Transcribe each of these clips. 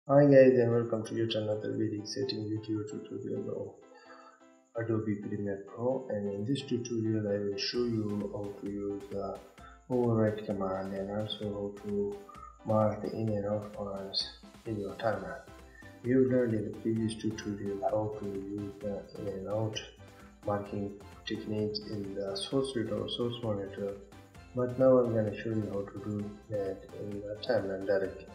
Hi guys, and welcome to yet another very exciting video tutorial of Adobe Premiere Pro. And in this tutorial I will show you how to use the overwrite command and also how to mark the in and out points in your timeline. We have learned in the previous tutorial how to use the in and out marking technique in the source window or source monitor, but now I'm going to show you how to do that in the timeline directly.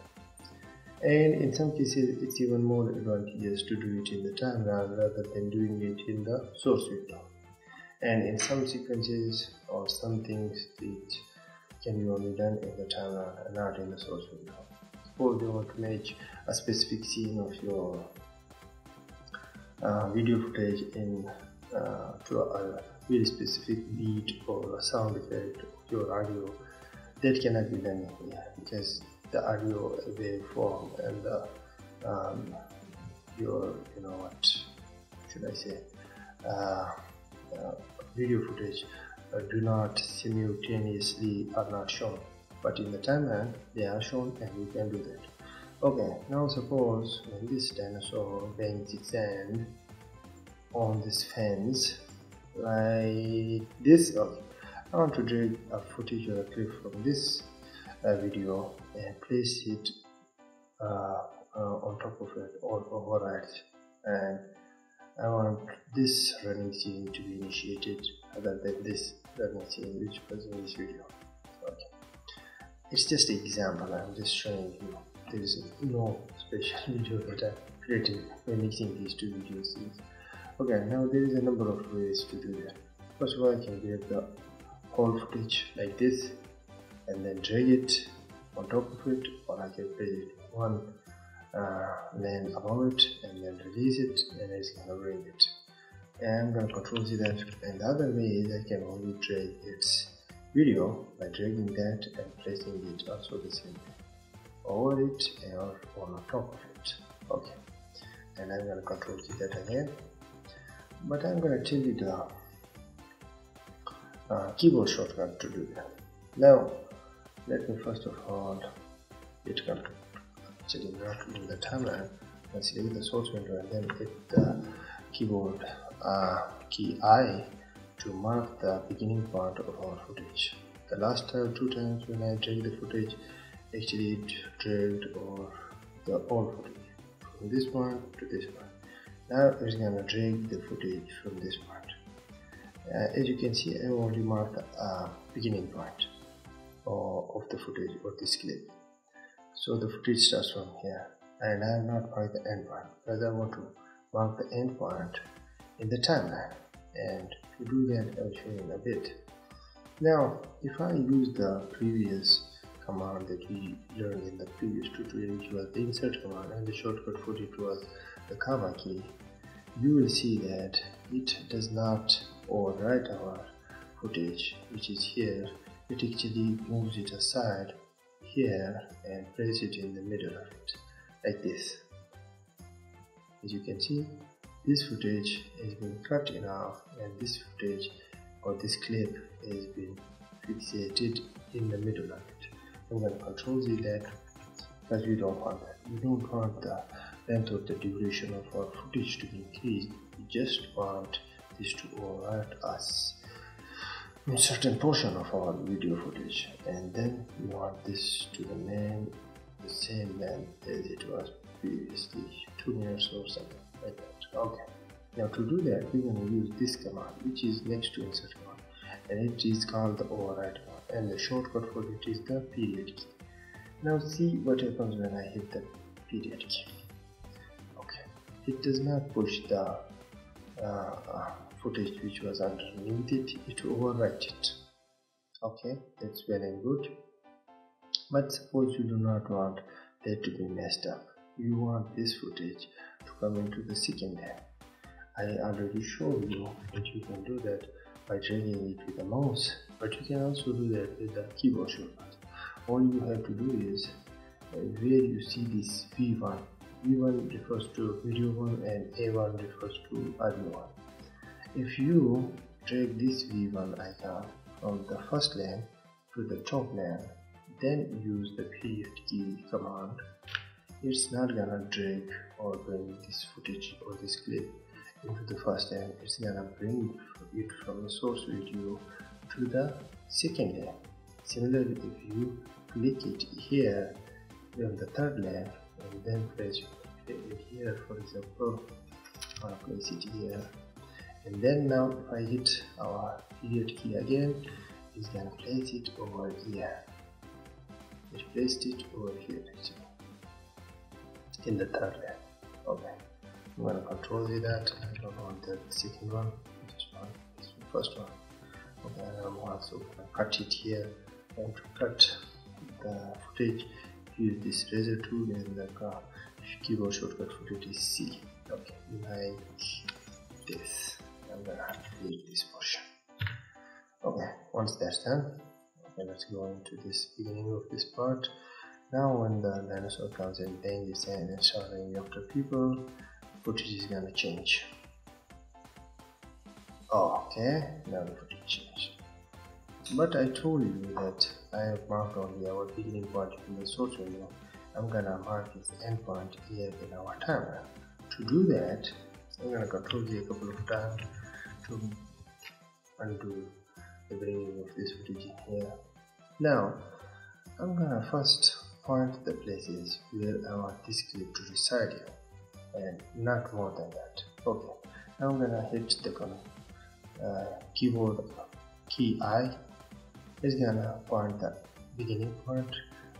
And in some cases it's even more advantageous to do it in the timeline rather than doing it in the source window. And in some sequences or some things it can be only done in the timeline and not in the source window. Suppose you want to match a specific scene of your video footage in to a very specific beat or a sound effect of your audio. That cannot be done here because the audio waveform and the your what should I say video footage do not simultaneously are not shown, but in the timeline they are shown and you can do that. Okay, now suppose when this dinosaur bangs its hand on this fence like this. Okay, I want to drag a footage or a clip from this video and place it on top of it or override, and I want this running scene to be initiated other than this running scene which was in this video. Okay, it's just an example. I'm just showing you. There is no special video that I'm creating by mixing these two video scenes. Okay, now there is a number of ways to do that. First of all, I can grab the whole footage like this and then drag it on top of it, or I can place it one lane above it and then release it, and it's gonna bring it. And I'm gonna control Z that. And the other way is I can only drag its video by dragging that and placing it also the same way over it or on top of it. Okay, and I'm gonna control Z that again, but I'm gonna tell you the keyboard shortcut to do that. Now let me first of all hit Ctrl, actually not in the timeline, and select the source window and then hit the keyboard key I to mark the beginning part of our footage. The last two times when I dragged the footage, actually it dragged over the whole footage from this point to this point. Now it's gonna drag the footage from this point. As you can see, I only marked the beginning point of the footage or this clip. So the footage starts from here, and I have not marked the end point because I want to mark the end point in the timeline, and to do that I'll show you in a bit. Now if I use the previous command that we learned in the previous tutorial, which was the insert command, and the shortcut for it was the comma key, you will see that it does not overwrite our footage which is here. It actually moves it aside here and places it in the middle of it like this. As you can see, this footage has been cut in half and this footage or this clip has been fixated in the middle of it. I'm going to control Z that because we don't want that. We don't want the length of the duration of our footage to be increased. We just want this to overwrite us in certain portion of our video footage, and then we want this to remain the same length as it was previously, 2 minutes or something like that. Okay, now to do that we're going to use this command which is next to insert command, and it is called the override command, and the shortcut for it is the period key. Now see what happens when I hit the period key. Okay, it does not push the footage which was underneath it, it overwrites it. Okay, that's well and good, but suppose you do not want that to be messed up. You want this footage to come into the second hand. I already showed you that you can do that by dragging it with the mouse, but you can also do that with the keyboard shortcut. All you have to do is where you see this V1. V1 refers to video 1 and A1 refers to audio 1. If you drag this V1 icon from the first lane to the top lane, then use the period key command it's not gonna drag or bring this footage or this clip into the first layer. It's gonna bring it from the source video to the second layer. Similarly, if you click it here on the third layer and then place it here, for example, I'll place it here, and then now if I hit our period key again, it's gonna place it over here. It placed it over here actually in the third layer. Okay, I'm gonna control that. I don't want the second one, just want this first one. Okay, and I'm also gonna cut it here. And to cut the footage, use this razor tool, and the keyboard shortcut for it is C. Okay, like this. I'm gonna delete this portion. Okay, once that's done, okay, let's go into this beginning of this part. Now when the dinosaur comes and bang this hand and start running after people, footage is gonna change. Okay, now the footage changed. But I told you that I have marked only our beginning point in the source window. I'm gonna mark its end point here in our timeline. To do that, I'm gonna control Z a couple of times to undo the bringing of this footage in here. Now, I'm gonna first point the places where I want this clip to reside here, and not more than that. Okay, now I'm gonna hit the keyboard key I. It's gonna point the beginning point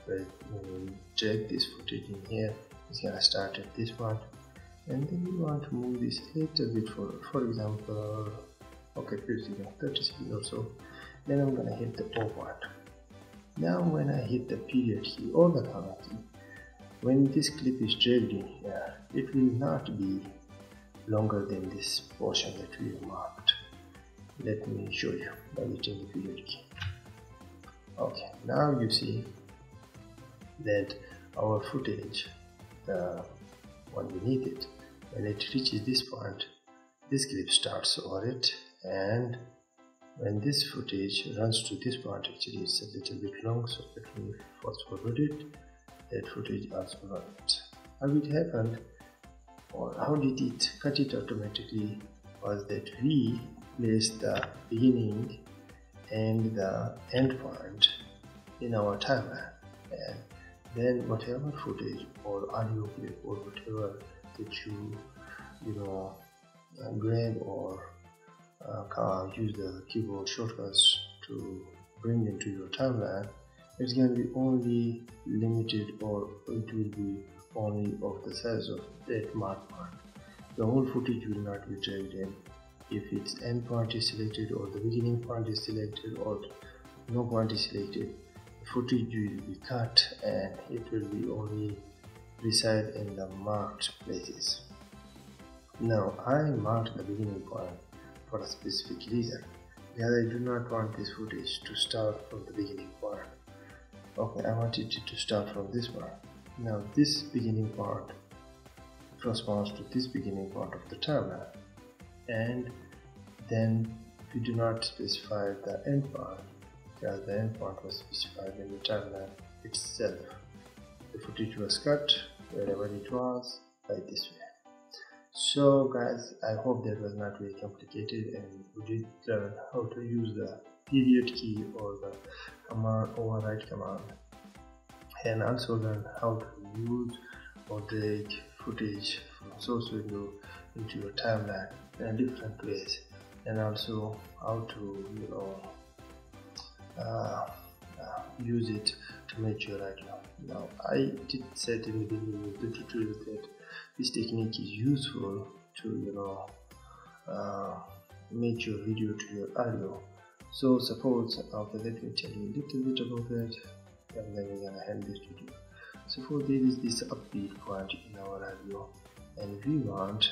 where when we drag this footage in here, it's gonna start at this point, and then we want to move this a little bit for example, okay, 30 seconds or so. Then I'm gonna hit the O point. Now when I hit the period key or the comma key, when this clip is dragged in here, it will not be longer than this portion that we have marked. Let me show you by hitting the period key. Okay, now you see that our footage, the one beneath it, when it reaches this point, this clip starts over it, and when this footage runs to this point, actually it's a little bit long, so let me fast forward it. That footage also runs. How it happened, or how did it cut it automatically, was that we placed the beginning and the end point in our timeline, and then whatever footage or audio clip or whatever that you grab or use the keyboard shortcuts to bring into your timeline, it's going to be only limited, or it will be only of the size of that mark point. The whole footage will not be dragged in. If its end point is selected or the beginning point is selected or no point is selected, the footage will be cut and it will be only reside in the marked places. Now I marked the beginning point for a specific reason, because I do not want this footage to start from the beginning point. Okay, I wanted it to start from this one. Now this beginning point corresponds to this beginning point of the timeline, and then we do not specify the end point, because the end point was specified in the timeline itself. The footage was cut wherever it was, like this way. So guys, I hope that was not very complicated, and we did learn how to use the period key or the command override command, and also learn how to use or drag footage from source window into your timeline in different ways, and also how to use it to make your audio. Now I did said in the beginning of the tutorial that this technique is useful to make your video to your audio. So suppose, okay, let me tell you a little bit about that, and then we're gonna end this video. Suppose there is this upbeat point in our audio, and we want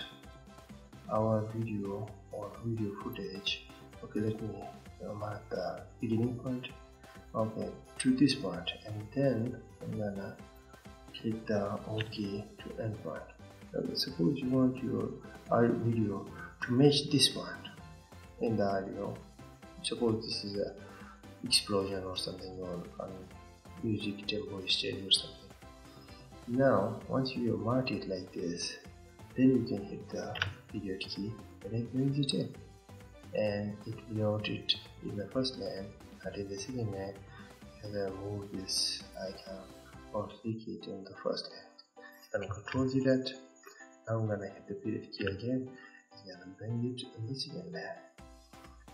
our video or video footage. Okay, let me mark the beginning point, okay, to this point, and then I'm gonna click the OK to end point. Okay, suppose you want your video to match this point in the audio. Suppose this is a explosion or something, or music tempo stage or something. Now once you mark it like this, then you can hit the period key and it brings it in, and it will note it in the first line, and in the second line you can move this icon or click it in the first line and control Z that. Now I'm gonna hit the period key again, it's gonna bring it in the second line.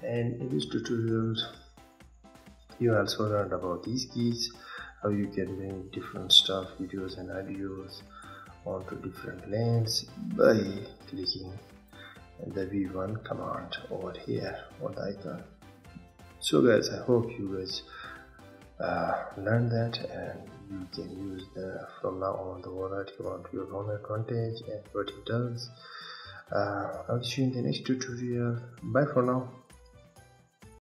And in this tutorial you also learned about these keys, how you can bring different stuff, videos and audios onto different lanes by clicking the V1 command over here on the icon. So guys, I hope you guys learned that, and you can use from now on the Overwrite command to your own advantage and what it does. I'll see you in the next tutorial. Bye for now.